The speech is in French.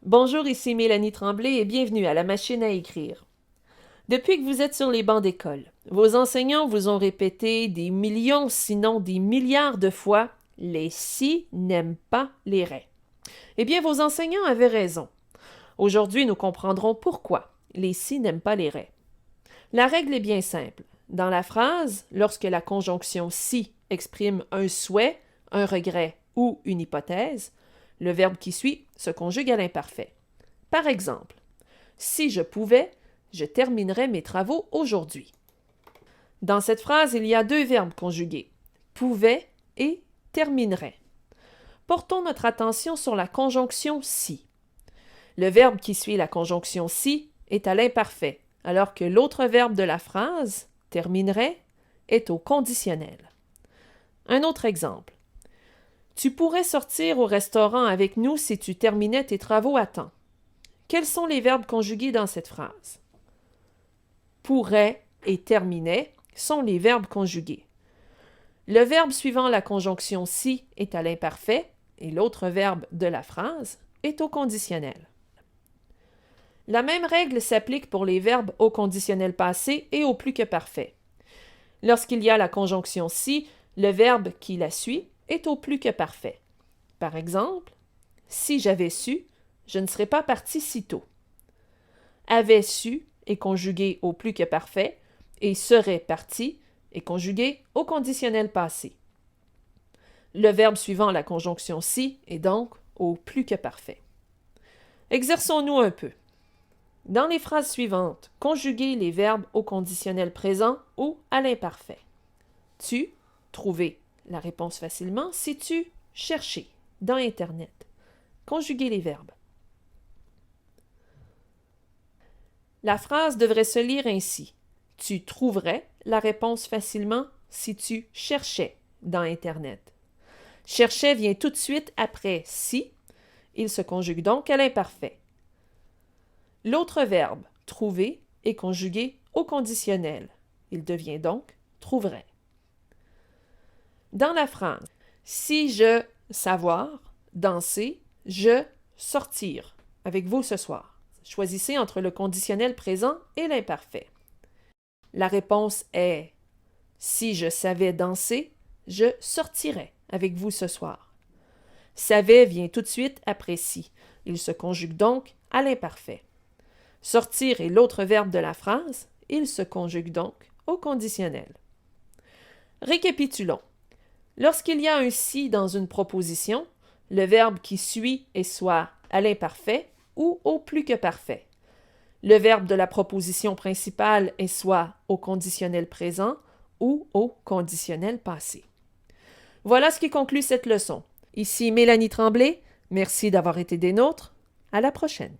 Bonjour, ici Mélanie Tremblay et bienvenue à la machine à écrire. Depuis que vous êtes sur les bancs d'école, vos enseignants vous ont répété des millions, sinon des milliards de fois « les si n'aiment pas les raies ». Eh bien, vos enseignants avaient raison. Aujourd'hui, nous comprendrons pourquoi les si n'aiment pas les raies. La règle est bien simple. Dans la phrase, lorsque la conjonction si exprime un souhait, un regret ou une hypothèse, le verbe qui suit se conjugue à l'imparfait. Par exemple, si je pouvais, je terminerais mes travaux aujourd'hui. Dans cette phrase, il y a deux verbes conjugués, pouvait et terminerait. Portons notre attention sur la conjonction si. Le verbe qui suit la conjonction si est à l'imparfait, alors que l'autre verbe de la phrase, terminerait, est au conditionnel. Un autre exemple. Tu pourrais sortir au restaurant avec nous si tu terminais tes travaux à temps. Quels sont les verbes conjugués dans cette phrase? Pourrait et terminait sont les verbes conjugués. Le verbe suivant la conjonction si est à l'imparfait et l'autre verbe de la phrase est au conditionnel. La même règle s'applique pour les verbes au conditionnel passé et au plus que parfait. Lorsqu'il y a la conjonction si, le verbe qui la suit est au plus que parfait. Par exemple, si j'avais su, je ne serais pas parti si tôt. Avait su est conjugué au plus que parfait et serait parti est conjugué au conditionnel passé. Le verbe suivant la conjonction si est donc au plus que parfait. Exerçons-nous un peu. Dans les phrases suivantes, conjuguez les verbes au conditionnel présent ou à l'imparfait. Tu, trouver la réponse facilement. Si tu, chercher dans Internet. Conjuguez les verbes. La phrase devrait se lire ainsi. Tu trouverais la réponse facilement si tu cherchais dans Internet. Cherchais vient tout de suite après si. Il se conjugue donc à l'imparfait. L'autre verbe, trouver, est conjugué au conditionnel. Il devient donc trouverait. Dans la phrase, si je savoir, danser, je sortir avec vous ce soir. Choisissez entre le conditionnel présent et l'imparfait. La réponse est si je savais danser, je sortirais avec vous ce soir. Savait vient tout de suite après si. Il se conjugue donc à l'imparfait. Sortir est l'autre verbe de la phrase. Il se conjugue donc au conditionnel. Récapitulons. Lorsqu'il y a un si dans une proposition, le verbe qui suit est soit à l'imparfait ou au plus que parfait. Le verbe de la proposition principale est soit au conditionnel présent ou au conditionnel passé. Voilà ce qui conclut cette leçon. Ici Mélanie Tremblay. Merci d'avoir été des nôtres. À la prochaine.